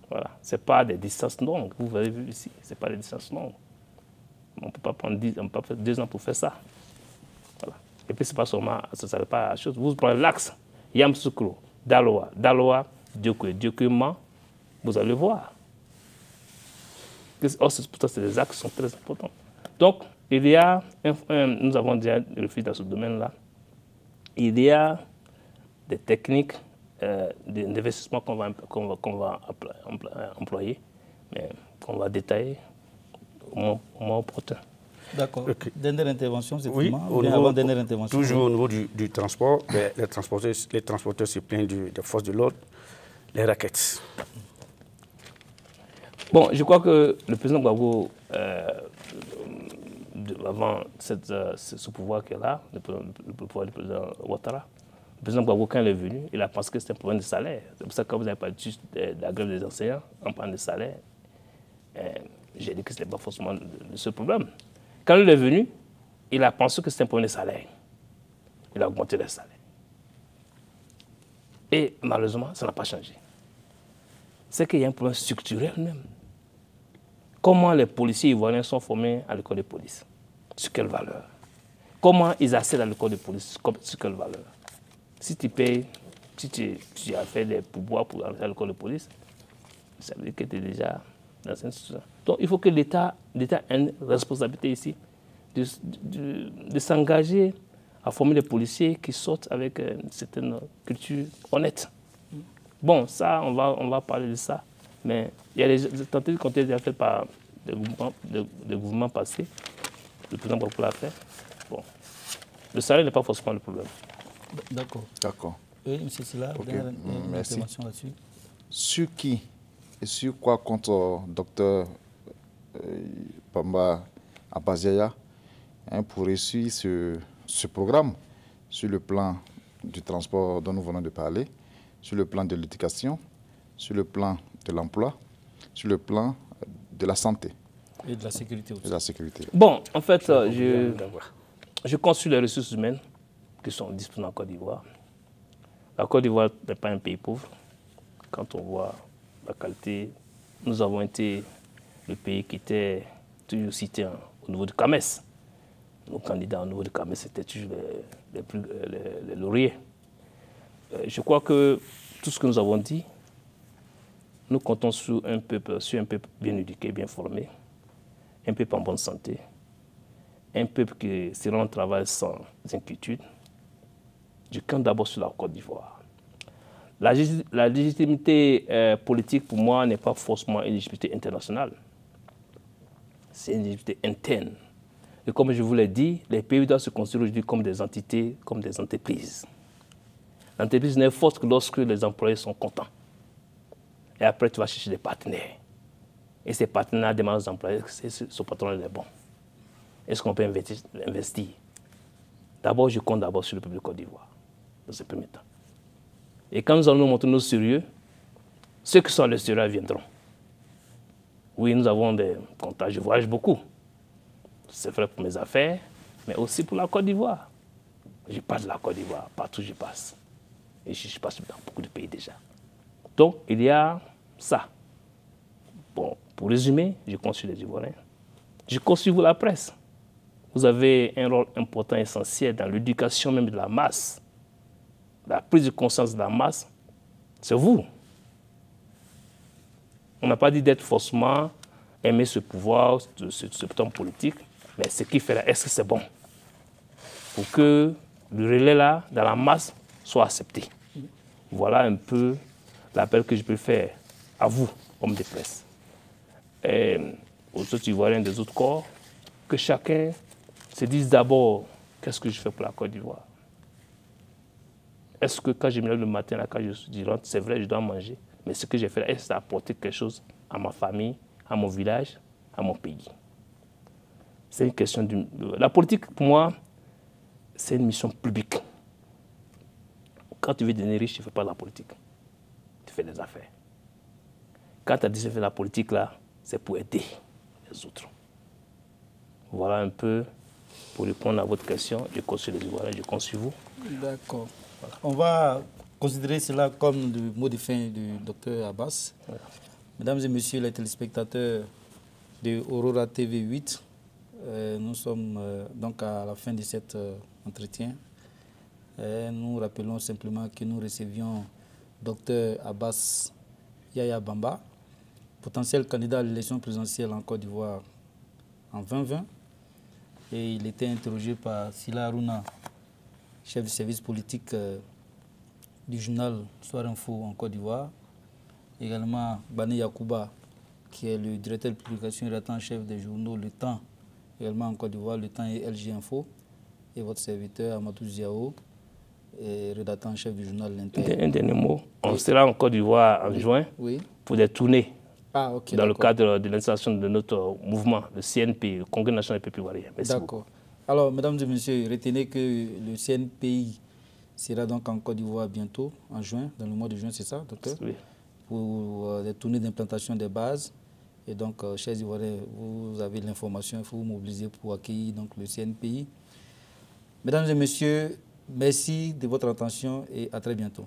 Voilà. Ce n'est pas des distances longues. Vous avez vu ici, ce n'est pas des distances longues. On ne peut pas prendre 2 ans pour faire ça. Voilà. Et puis, c'est pas seulement, ça ne pas à la chose. Vous prenez l'axe Yamoussoukro, Daloa, Diokuman, vous allez voir. Pourtant, c'est des axes qui sont très importants. Donc, nous avons déjà réfléchi dans ce domaine-là. Il y a des techniques d'investissement qu'on va employer, mais qu'on va détailler au moins opportun. D'accord. Okay. Dernière intervention, c'est oui, dernière intervention. Toujours au niveau du transport, les transporteurs se plaignent des forces de l'ordre, les raquettes. Bon, je crois que le président Gbagbo, avant ce pouvoir qu'il a, le pouvoir du président Ouattara, le président Gbagbo, quand il est venu, il a pensé que c'était un problème de salaire. C'est pour ça que quand vous n'avez pas juste de la grève des enseignants, en parlant de salaire, j'ai dit que ce n'était pas forcément le seul problème. Quand il est venu, il a pensé que c'était un problème de salaire. Il a augmenté les salaires. Et malheureusement, ça n'a pas changé. C'est qu'il y a un problème structurel même. Comment les policiers ivoiriens sont formés à l'école de police? Sur quelle valeur? Comment ils accèdent à l'école de police? Sur quelle valeur? Si tu payes, si tu as fait des pourboires pour entrer à l'école de police, ça veut dire que tu es déjà dans une situation. Donc il faut que l'État ait une responsabilité ici de s'engager à former des policiers qui sortent avec une certaine culture honnête. Bon, ça, on va parler de ça, mais il y a des tentatives qui ont été faites par des gouvernements passés. Le président Babou l'a fait. Bon, le salaire n'est pas forcément le problème. D'accord. D'accord. Oui, M. Silla, une intervention là-dessus. Sur qui et sur quoi compte Dr Bamba Abaziaya pour réussir ce programme sur le plan du transport dont nous venons de parler, sur le plan de l'éducation, sur le plan de l'emploi, sur le plan de la santé. Et de la sécurité aussi. De la sécurité. Bon, en fait, je consulte les ressources humaines qui sont disponibles en Côte d'Ivoire. La Côte d'Ivoire n'est pas un pays pauvre. Quand on voit la qualité, nous avons été le pays qui était toujours cité au niveau du CAMES. Nos candidats au niveau du CAMES étaient toujours les lauriers. Je crois que tout ce que nous avons dit, nous comptons sur un peuple bien éduqué, bien formé, un peuple en bonne santé, un peuple qui se rend au travail sans inquiétude. Je compte d'abord sur la Côte d'Ivoire. La légitimité politique, pour moi, n'est pas forcément une légitimité internationale. C'est une légitimité interne. Et comme je vous l'ai dit, les pays doivent se construire aujourd'hui comme des entités, comme des entreprises. L'entreprise n'est forte que lorsque les employés sont contents. Et après, tu vas chercher des partenaires. Et ces partenaires demandent aux employés que ce patron est bon. Est-ce qu'on peut investir? D'abord, je compte d'abord sur le peuple de Côte d'Ivoire, dans ce premier temps. Et quand nous allons nous montrer nos sérieux, ceux qui sont les sérieux viendront. Oui, nous avons des contacts, je voyage beaucoup. C'est vrai pour mes affaires, mais aussi pour la Côte d'Ivoire. Je passe de la Côte d'Ivoire, partout je passe. Et je passe dans beaucoup de pays déjà. Donc, il y a ça. Bon, pour résumer, je compte sur les Ivoiriens. Je compte sur vous, la presse. Vous avez un rôle important, essentiel dans l'éducation même de la masse. La prise de conscience de la masse, c'est vous. On n'a pas dit d'être forcément aimer ce pouvoir, ce homme politique, mais ce qui fait là, est-ce que c'est bon? Pour que le relais là, dans la masse, soit accepté. Voilà un peu l'appel que je peux faire à vous, hommes de presse, et aux autres Ivoiriens des autres corps, que chacun se dise d'abord, qu'est-ce que je fais pour la Côte d'Ivoire? Est-ce que quand je me lève le matin, là, quand je rentre, c'est vrai, je dois manger, mais ce que j'ai fait là, est-ce que ça a apporté quelque chose à ma famille, à mon village, à mon pays? C'est une question de... La politique, pour moi, c'est une mission publique. Quand tu veux devenir riche, tu ne fais pas de la politique. Tu fais des affaires. Quand tu as dit de faire la politique, là, c'est pour aider les autres. Voilà un peu pour répondre à votre question. Je compte sur les Ivoiriens, je compte sur vous. D'accord. Voilà. On va considérer cela comme le mot de fin du docteur Abbas. Voilà. Mesdames et messieurs les téléspectateurs de Aurora TV 8, nous sommes donc à la fin de cet entretien. Nous rappelons simplement que nous recevions Dr Abbas Yaya Bamba, potentiel candidat à l'élection présidentielle en Côte d'Ivoire en 2020. Et il était interrogé par Silla Aruna, chef du service politique du journal Soir Info en Côte d'Ivoire. Également Bani Yakouba, qui est le directeur de publication et rédacteur en chef des journaux Le Temps, également en Côte d'Ivoire, Le Temps et LG Info. Et votre serviteur Amadou Ziao, rédacteur en chef du journal L'Inter. Un dernier mot. On sera en Côte d'Ivoire en juin pour des tournées. Dans le cadre de l'installation de notre mouvement, le CNP, le Congrès national des peuples ivoiriens. D'accord. Alors, mesdames et messieurs, retenez que le CNPI sera donc en Côte d'Ivoire bientôt, en juin, dans le mois de juin, c'est ça, docteur? Oui. Pour des tournées d'implantation des bases. Et donc, chers Ivoiriens, vous avez l'information, il faut vous mobiliser pour accueillir donc, le CNPI. Mesdames et messieurs, merci de votre attention et à très bientôt.